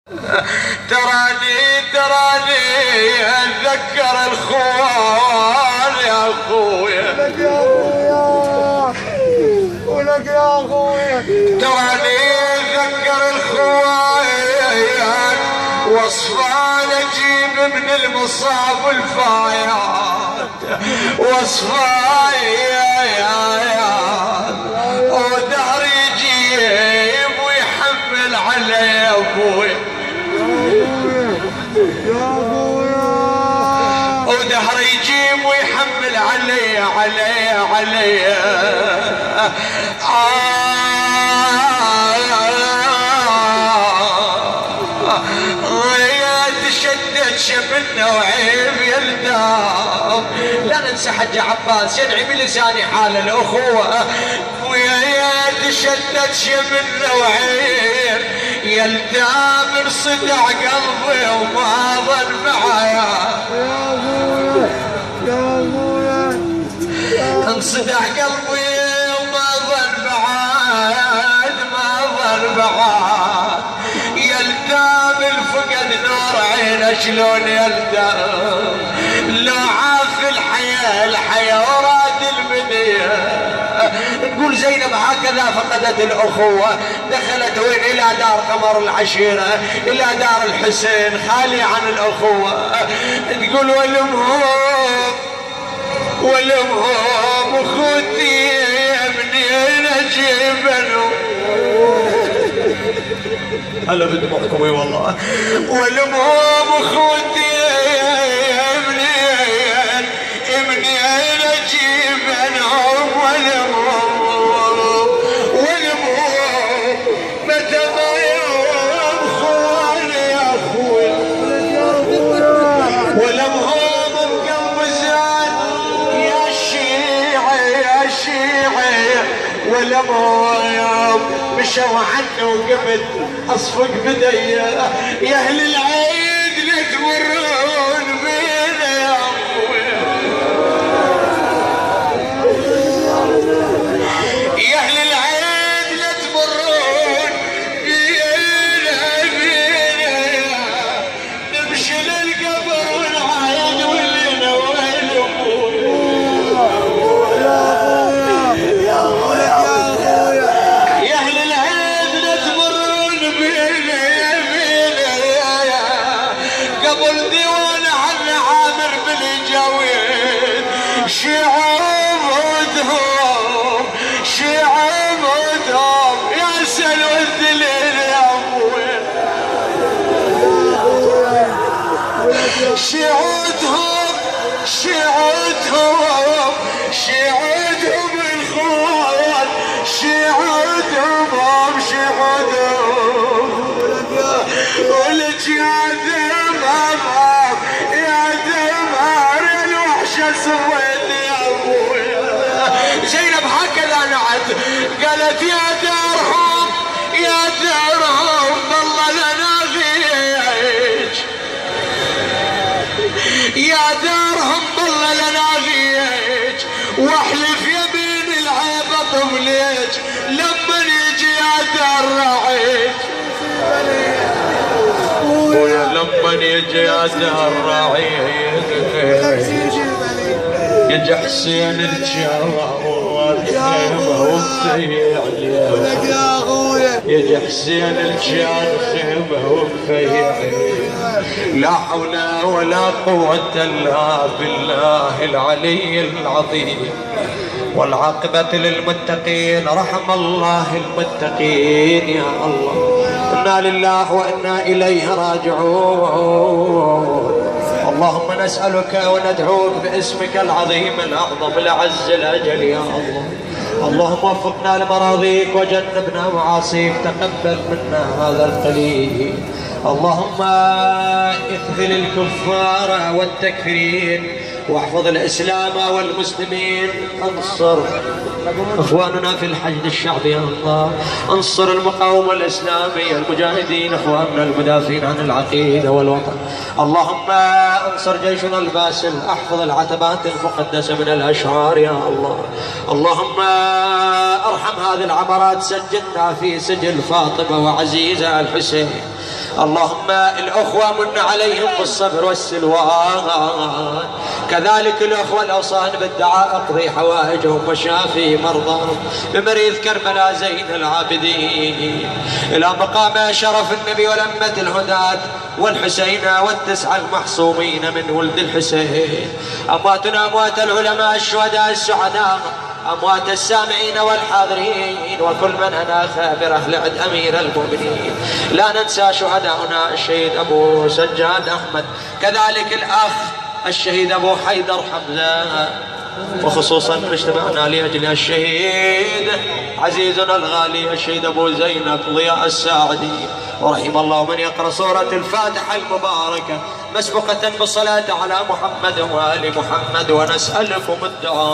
تراني اتذكر الخوان يا اخويا، ولك يا اخويا، ولك يا اخويا. تراني اتذكر الخوان وصفان اجيب من المصاب الفايات، وصفايات ودهر يجيب ويحمل علي ابوي يا اخويا، ودهر يجيب ويحمل علي تشدد شبلنا وعيب يلدام. لا ننسى حج عباس يدعي بلساني حال الاخوه، ويا تشدد شبلنا وعيب يلدام، انصدع قلبي وما ظل معايا يا اخويا، يا اخويا، انصدع قلبي وما ظل بعاد، ما ظل بعاد يلتام الفقد نور عينه شلون يلتام، لو عاف الحياة وراد المنية. نقول زينب هكذا فقدت الأخوة، دخلت وين؟ إلى دار قمر العشيرة، إلى دار الحسين خالي عن الأخوة. تقول والمهم اخوتي منين اجيبنو، هلا بدموعكم اي والله. والمهم اخوتي منين اجيبنهم، والمهم متى ما يوم خواني يا اخوي، والمهم والمهم مشوا عني وقبل اصفق بدي، يا اهل العيد لا تمرون بينا يا اخويا، يا اهل العيد لا تمرون بينا نمشي للقبر ونعايد ولنا وين قبل ديوان عن عامر بالجويد، شعوبهم يا سلو الذليل يا ابوي، شعوبهم الخوات، شعوبهم ولك يا دمار الوحشة سويت يا ابويا. زينب هكذا نعت قالت يا دارهم والله لنا غيج، يا دارهم والله لنا غيج، واحلف يمين العيبة طبليج لما يجي يا دار رعيج، لما يجي يا دار رعيج يجي حسين الجار خيمه ومفيع، ولك يا اخويا، يجي حسين الجار خيمه ومفيع، لا حول ولا قوة الا بالله العلي العظيم. والعاقبة للمتقين، رحم الله المتقين يا الله. إنا لله وإنا إليه راجعون. اللهم نسألك وندعوك باسمك العظيم الأعظم الأعز الأجل يا الله. اللهم وفقنا لمراضيك وجنبنا معاصيك، تقبل منا هذا القليل. اللهم اخذل الكفار والتكفيرين واحفظ الإسلام والمسلمين، انصر اخواننا في الحشد الشعبي يا الله، انصر المقاومة الإسلامية المجاهدين اخواننا المدافعين عن العقيدة والوطن. اللهم انصر جيشنا الباسل، احفظ العتبات المقدسة من الأشرار يا الله. اللهم ارحم هذه العبرات، سجلنا في سجل فاطمة وعزيزة الحسين. اللهم الأخوة من عليهم بالصبر والسلوان، كذلك الأخوة الأوصان بالدعاء اقضي حوائجهم وشافي مرضاهم، بمريض كربلاء زين العابدين إلى مقام شرف النبي ولمة الهداة والحسين والتسعة المحصومين من ولد الحسين، أمواتنا أموات العلماء الشهداء السعداء، أموات السامعين والحاضرين وكل من أناخ برحل عد أمير المؤمنين. لا ننسى شهداؤنا الشهيد أبو سجاد أحمد، كذلك الأخ الشهيد أبو حيدر حمزة، وخصوصا اجتمعنا لأجل الشهيد عزيزنا الغالي الشهيد أبو زينب ضياء الساعدي، ورحم الله من يقرأ سورة الفاتحة المباركة مسبقة بالصلاة على محمد وآل محمد، ونسألكم الدعاء.